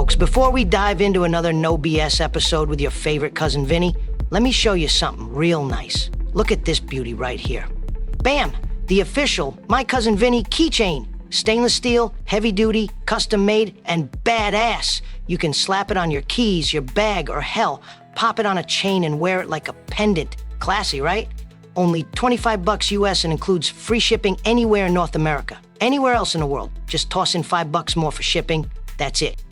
Folks, before we dive into another No BS episode with your favorite cousin Vinny, let me show you something real nice. Look at this beauty right here. Bam! The official My Cousin Vinny keychain. Stainless steel, heavy duty, custom made, and badass. You can slap it on your keys, your bag, or hell, pop it on a chain and wear it like a pendant. Classy, right? Only $25 US and includes free shipping anywhere in North America. Anywhere else in the world, just toss in $5 more for shipping. That's it.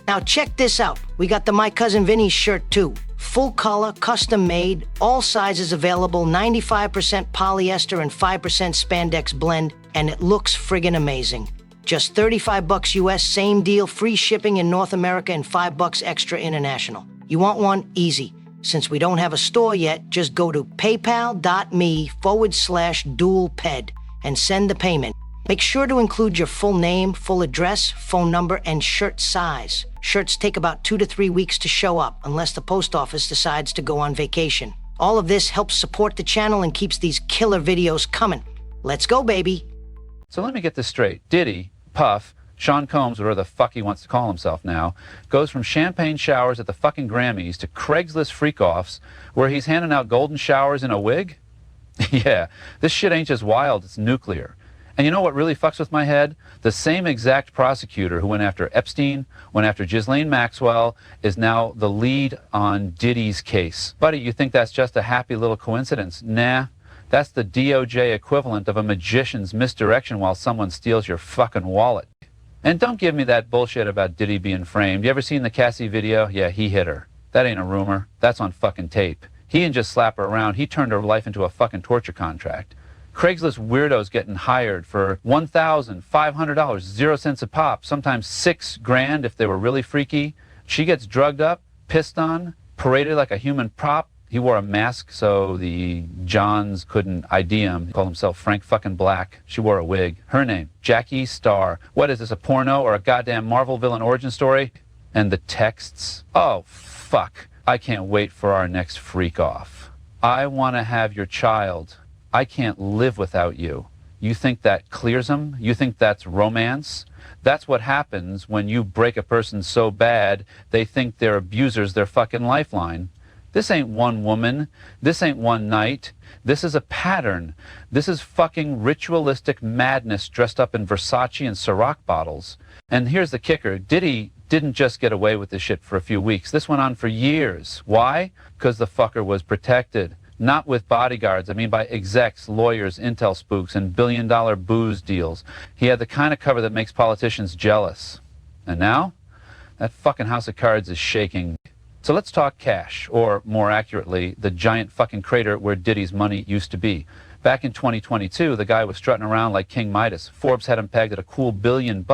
Now check this out. We got the My Cousin Vinny shirt too. Full color, custom made, all sizes available, 95% polyester and 5% spandex blend, and it looks friggin' amazing. Just $35 US, same deal, free shipping in North America and $5 extra international. You want one? Easy. Since we don't have a store yet, just go to paypal.me/dualped and send the payment. Make sure to include your full name, full address, phone number, and shirt size. Shirts take about 2 to 3 weeks to show up, unless the post office decides to go on vacation. All of this helps support the channel and keeps these killer videos coming. Let's go, baby. So let me get this straight. Diddy, Puff, Sean Combs, whatever the fuck he wants to call himself now, goes from champagne showers at the fucking Grammys to Craigslist freakoffs where he's handing out golden showers in a wig? Yeah, this shit ain't just wild, it's nuclear. And you know what really fucks with my head? The same exact prosecutor who went after Epstein, went after Ghislaine Maxwell, is now the lead on Diddy's case. Buddy, you think that's just a happy little coincidence? Nah, that's the DOJ equivalent of a magician's misdirection while someone steals your fucking wallet. And don't give me that bullshit about Diddy being framed. You ever seen the Cassie video? Yeah, he hit her. That ain't a rumor. That's on fucking tape. He didn't just slap her around. He turned her life into a fucking torture contract. Craigslist weirdos getting hired for $1,500, 0 cents a pop, sometimes $6 grand if they were really freaky. She gets drugged up, pissed on, paraded like a human prop. He wore a mask so the Johns couldn't ID him. He called himself Frank fucking Black. She wore a wig. Her name, Jackie Starr. What is this, a porno or a goddamn Marvel villain origin story? And the texts. Oh, fuck. I can't wait for our next freak off. I want to have your child. I can't live without you. You think that clears them? You think that's romance? That's what happens when you break a person so bad they think their abuser's their fucking lifeline. This ain't one woman. This ain't one night. This is a pattern. This is fucking ritualistic madness dressed up in Versace and Ciroc bottles. And here's the kicker. Diddy didn't just get away with this shit for a few weeks. This went on for years. Why? Because the fucker was protected. Not with bodyguards, I mean by execs, lawyers, intel spooks, and billion-dollar booze deals. He had the kind of cover that makes politicians jealous. And now, that fucking house of cards is shaking. So let's talk cash, or more accurately, the giant fucking crater where Diddy's money used to be. Back in 2022, the guy was strutting around like King Midas. Forbes had him pegged at a cool $1 billion.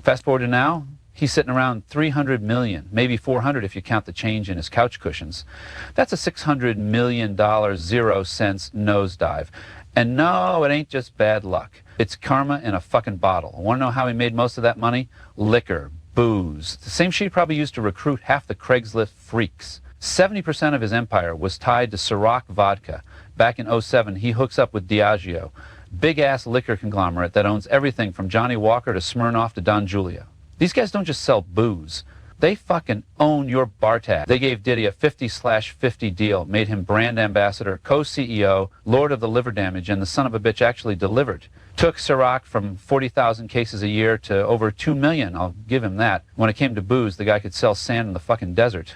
Fast forward to now, he's sitting around 300 million, maybe 400 if you count the change in his couch cushions. That's a $600 million 0 cents nosedive. And no, it ain't just bad luck. It's karma in a fucking bottle. Want to know how he made most of that money? Liquor, booze. The same shit he probably used to recruit half the Craigslist freaks. 70% of his empire was tied to Ciroc vodka. Back in 2007, he hooks up with Diageo, big-ass liquor conglomerate that owns everything from Johnny Walker to Smirnoff to Don Julio. These guys don't just sell booze. They fucking own your bar tab. They gave Diddy a 50/50 deal, made him brand ambassador, co-CEO, lord of the liver damage, and the son of a bitch actually delivered. Took Ciroc from 40,000 cases a year to over 2 million. I'll give him that. When it came to booze, the guy could sell sand in the fucking desert.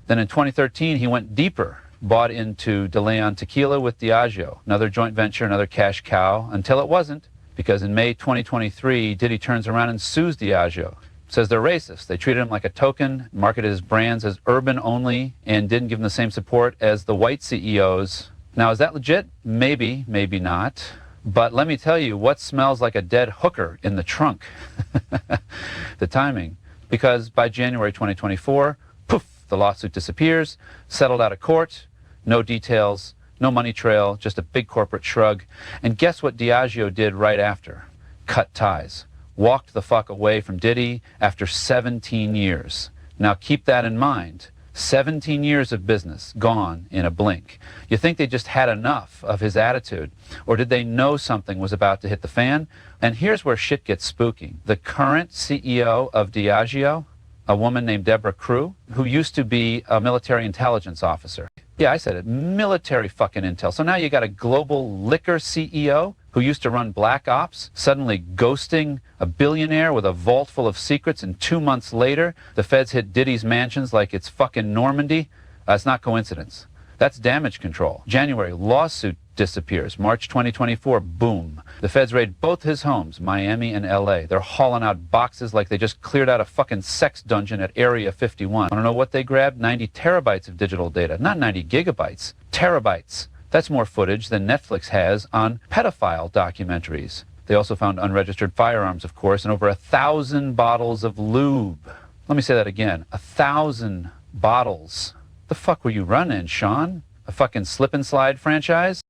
Then in 2013, he went deeper. Bought into De Leon Tequila with Diageo, another joint venture, another cash cow, until it wasn't. Because in May 2023, Diddy turns around and sues Diageo. Says they're racist. They treated him like a token, marketed his brands as urban only, and didn't give him the same support as the white CEOs. Now, is that legit? Maybe, maybe not. But let me tell you, what smells like a dead hooker in the trunk? The timing. Because by January 2024, poof, the lawsuit disappears, settled out of court, no details, no money trail, just a big corporate shrug. And guess what Diageo did right after? Cut ties. Walked the fuck away from Diddy after 17 years. Now keep that in mind. 17 years of business gone in a blink. You think they just had enough of his attitude? Or did they know something was about to hit the fan? And here's where shit gets spooky. The current CEO of Diageo, a woman named Deborah Crew, who used to be a military intelligence officer. Yeah, I said it. Military fucking intel. So now you got a global liquor CEO who used to run black ops, suddenly ghosting a billionaire with a vault full of secrets, and 2 months later, the feds hit Diddy's mansions like it's fucking Normandy. It's not coincidence. That's damage control. January, lawsuit disappears. March 2024, boom. The feds raid both his homes, Miami and LA. They're hauling out boxes like they just cleared out a fucking sex dungeon at Area 51. I don't know what they grabbed. 90 terabytes of digital data. Not 90 gigabytes. Terabytes. That's more footage than Netflix has on pedophile documentaries. They also found unregistered firearms, of course, and over 1,000 bottles of lube. Let me say that again. 1,000 bottles. The fuck were you running, Sean? A fucking slip and slide franchise?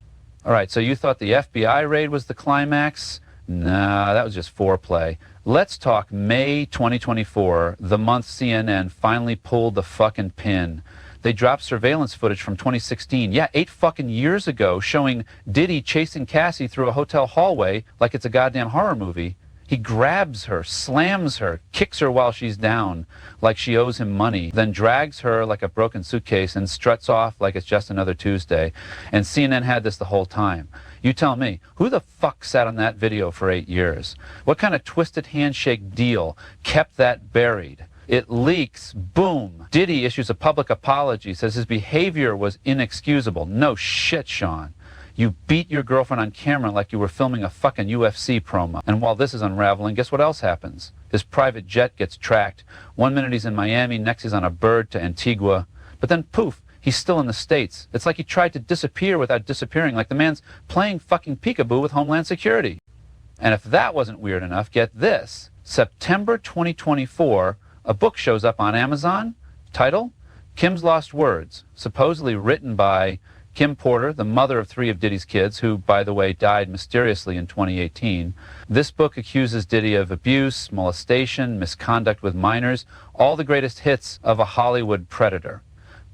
All right, so you thought the FBI raid was the climax? Nah, that was just foreplay. Let's talk May 2024, the month CNN finally pulled the fucking pin. They dropped surveillance footage from 2016. Yeah, 8 fucking years ago, showing Diddy chasing Cassie through a hotel hallway like it's a goddamn horror movie. He grabs her, slams her, kicks her while she's down like she owes him money, then drags her like a broken suitcase and struts off like it's just another Tuesday. And CNN had this the whole time. You tell me, who the fuck sat on that video for 8 years? What kind of twisted handshake deal kept that buried? It leaks, boom. Diddy issues a public apology, says his behavior was inexcusable. No shit, Sean. You beat your girlfriend on camera like you were filming a fucking UFC promo. And while this is unraveling, guess what else happens? His private jet gets tracked. 1 minute he's in Miami, next he's on a bird to Antigua. But then poof, he's still in the States. It's like he tried to disappear without disappearing, like the man's playing fucking peekaboo with Homeland Security. And if that wasn't weird enough, get this. September 2024, a book shows up on Amazon. Title? Kim's Lost Words, supposedly written by Kim Porter, the mother of 3 of Diddy's kids, who, by the way, died mysteriously in 2018. This book accuses Diddy of abuse, molestation, misconduct with minors, all the greatest hits of a Hollywood predator.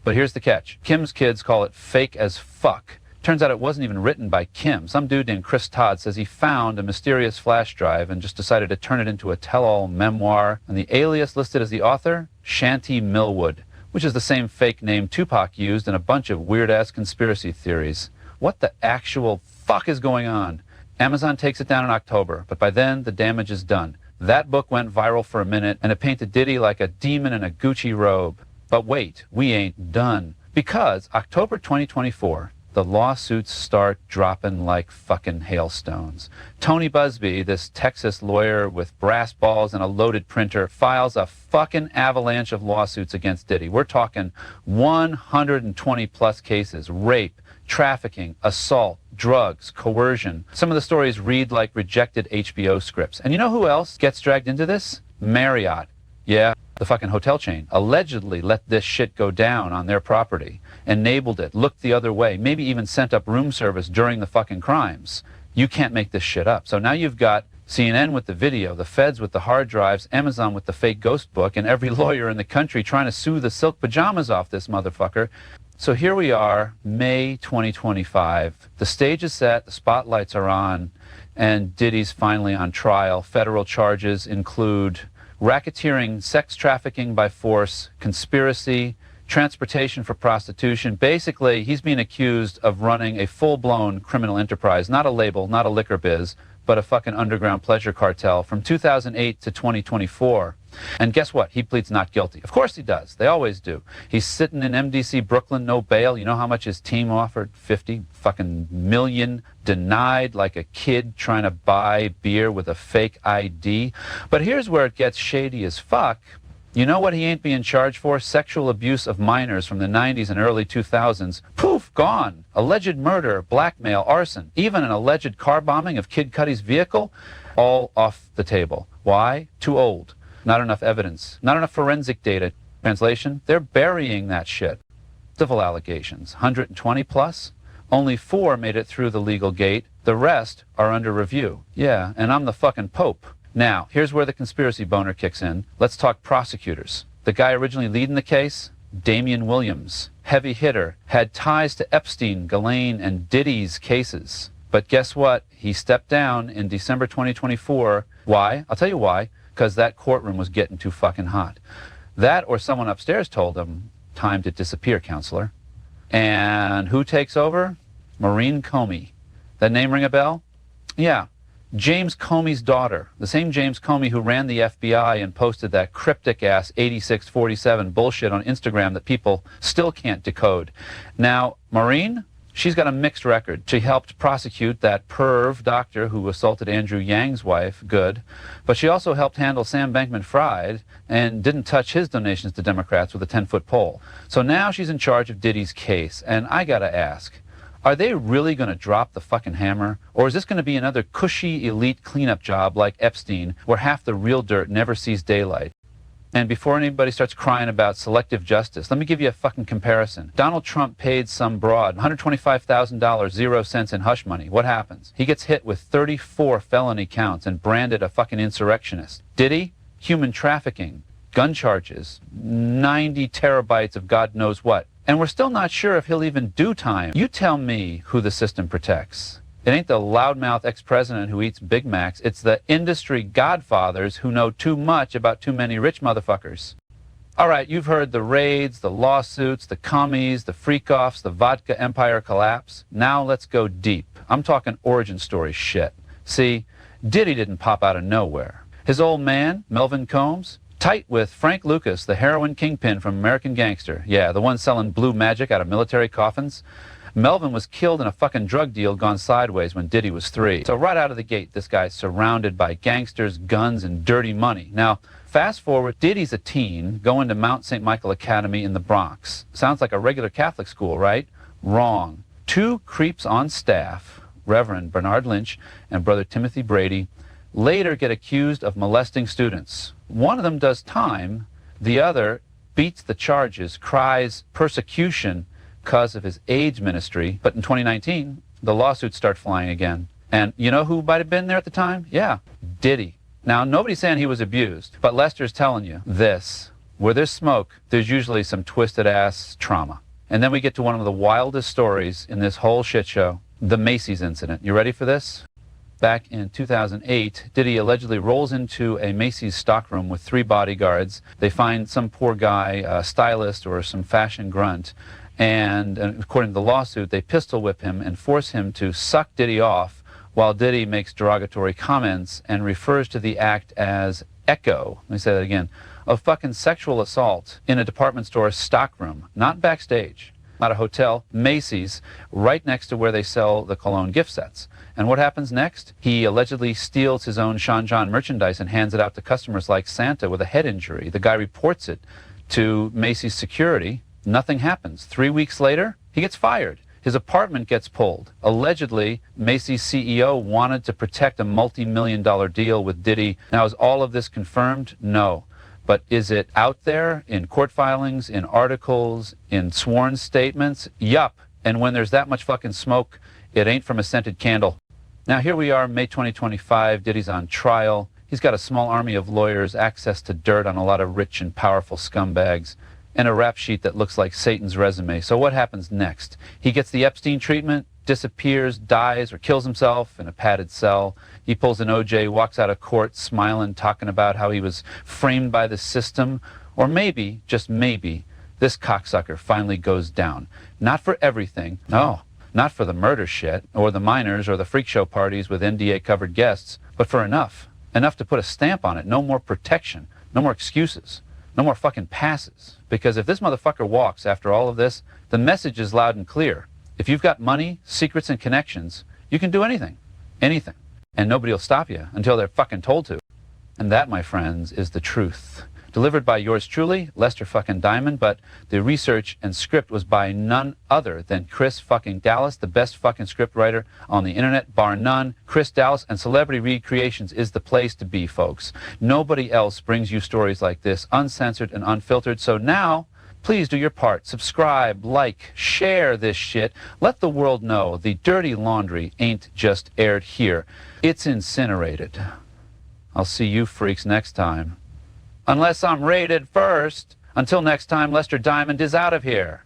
But here's the catch. Kim's kids call it fake as fuck. Turns out it wasn't even written by Kim. Some dude named Chris Todd says he found a mysterious flash drive and just decided to turn it into a tell-all memoir. And the alias listed as the author, Shanti Millwood, which is the same fake name Tupac used in a bunch of weird-ass conspiracy theories. What the actual fuck is going on? Amazon takes it down in October, but by then, the damage is done. That book went viral for a minute, and it painted Diddy like a demon in a Gucci robe. But wait, we ain't done. Because October 2024, the lawsuits start dropping like fucking hailstones. Tony Busby, this Texas lawyer with brass balls and a loaded printer, files a fucking avalanche of lawsuits against Diddy. We're talking 120 plus cases: rape, trafficking, assault, drugs, coercion. Some of the stories read like rejected HBO scripts. And you know who else gets dragged into this? Marriott. Yeah, the fucking hotel chain allegedly let this shit go down on their property, enabled it, looked the other way, maybe even sent up room service during the fucking crimes. You can't make this shit up. So now you've got CNN with the video, the feds with the hard drives, Amazon with the fake ghost book, and every lawyer in the country trying to sue the silk pajamas off this motherfucker. So here we are, May 2025. The stage is set, the spotlights are on, and Diddy's finally on trial. Federal charges include racketeering, sex trafficking by force, conspiracy, transportation for prostitution. Basically, he's being accused of running a full-blown criminal enterprise, not a label, not a liquor biz, but a fucking underground pleasure cartel from 2008 to 2024. And guess what? He pleads not guilty. Of course he does. They always do. He's sitting in MDC Brooklyn, no bail. You know how much his team offered? 50 fucking million, denied like a kid trying to buy beer with a fake ID. But here's where it gets shady as fuck. You know what he ain't being charged for? Sexual abuse of minors from the 90s and early 2000s. Poof, gone. Alleged murder, blackmail, arson, even an alleged car bombing of Kid Cudi's vehicle, all off the table. Why? Too old. Not enough evidence. Not enough forensic data. Translation? They're burying that shit. Civil allegations, 120 plus. Only 4 made it through the legal gate. The rest are under review. Yeah, and I'm the fucking Pope. Now, here's where the conspiracy boner kicks in. Let's talk prosecutors. The guy originally leading the case, Damian Williams, heavy hitter, had ties to Epstein, Ghislaine, and Diddy's cases. But guess what? He stepped down in December 2024. Why? I'll tell you why. Because that courtroom was getting too fucking hot. That or someone upstairs told him, time to disappear, counselor. And who takes over? Maureen Comey. That name ring a bell? Yeah. James Comey's daughter, the same James Comey who ran the FBI and posted that cryptic-ass 8647 bullshit on Instagram that people still can't decode. Now, Maureen, she's got a mixed record. She helped prosecute that perv doctor who assaulted Andrew Yang's wife, good, but she also helped handle Sam Bankman-Fried and didn't touch his donations to Democrats with a 10-foot pole. So now she's in charge of Diddy's case, and I gotta ask, are they really going to drop the fucking hammer? Or is this going to be another cushy elite cleanup job like Epstein, where half the real dirt never sees daylight? And before anybody starts crying about selective justice, let me give you a fucking comparison. Donald Trump paid some broad $125,000, 0 cents in hush money. What happens? He gets hit with 34 felony counts and branded a fucking insurrectionist. Diddy? Human trafficking, gun charges, 90 terabytes of God knows what. And we're still not sure if he'll even do time. You tell me who the system protects. It ain't the loudmouth ex-president who eats Big Macs. It's the industry godfathers who know too much about too many rich motherfuckers. All right, you've heard the raids, the lawsuits, the commies, the freakoffs, the vodka empire collapse. Now let's go deep. I'm talking origin story shit. See, Diddy didn't pop out of nowhere. His old man, Melvin Combs, tight with Frank Lucas, the heroin kingpin from American Gangster. Yeah, the one selling blue magic out of military coffins. Melvin was killed in a fucking drug deal gone sideways when Diddy was 3. So right out of the gate, this guy's surrounded by gangsters, guns, and dirty money. Now, fast forward, Diddy's a teen going to Mount St. Michael Academy in the Bronx. Sounds like a regular Catholic school, right? Wrong. 2 creeps on staff, Reverend Bernard Lynch and Brother Timothy Brady, later get accused of molesting students. One of them does time, the other beats the charges, cries persecution because of his AIDS ministry. But in 2019, the lawsuits start flying again. And you know who might have been there at the time? Yeah, Diddy. Now, nobody's saying he was abused, but Lester's telling you this. Where there's smoke, there's usually some twisted-ass trauma. And then we get to one of the wildest stories in this whole shit show, the Macy's incident. You ready for this? Back in 2008, Diddy allegedly rolls into a Macy's stockroom with 3 bodyguards. They find some poor guy, a stylist or some fashion grunt, and according to the lawsuit, they pistol whip him and force him to suck Diddy off while Diddy makes derogatory comments and refers to the act as echo, let me say that again, of fucking sexual assault in a department store stockroom, not backstage, not a hotel, Macy's, right next to where they sell the cologne gift sets. And what happens next? He allegedly steals his own Sean John merchandise and hands it out to customers like Santa with a head injury. The guy reports it to Macy's security. Nothing happens. 3 weeks later, he gets fired. His apartment gets pulled. Allegedly, Macy's CEO wanted to protect a multi-million-dollar deal with Diddy. Now, is all of this confirmed? No. But is it out there in court filings, in articles, in sworn statements? Yup. And when there's that much fucking smoke, it ain't from a scented candle. Now, here we are, May 2025. Diddy's on trial. He's got a small army of lawyers, access to dirt on a lot of rich and powerful scumbags, and a rap sheet that looks like Satan's resume. So what happens next? He gets the Epstein treatment, disappears, dies, or kills himself in a padded cell. He pulls an OJ, walks out of court smiling, talking about how he was framed by the system. Or maybe, just maybe, this cocksucker finally goes down. Not for everything. No, not for the murder shit, or the minors, or the freak show parties with NDA-covered guests, but for enough. Enough to put a stamp on it. No more protection. No more excuses. No more fucking passes. Because if this motherfucker walks after all of this, the message is loud and clear. If you've got money, secrets, and connections, you can do anything. Anything. And nobody will stop you until they're fucking told to. And that, my friends, is the truth. Delivered by yours truly, Lester fucking Diamond, but the research and script was by none other than Chris fucking Dallas, the best fucking script writer on the internet, bar none. Chris Dallas and Celebrity Read Creations is the place to be, folks. Nobody else brings you stories like this, uncensored and unfiltered. So now, please do your part. Subscribe, like, share this shit. Let the world know the dirty laundry ain't just aired here. It's incinerated. I'll see you freaks next time. Unless I'm raided first. Until next time, Lester Diamond is out of here.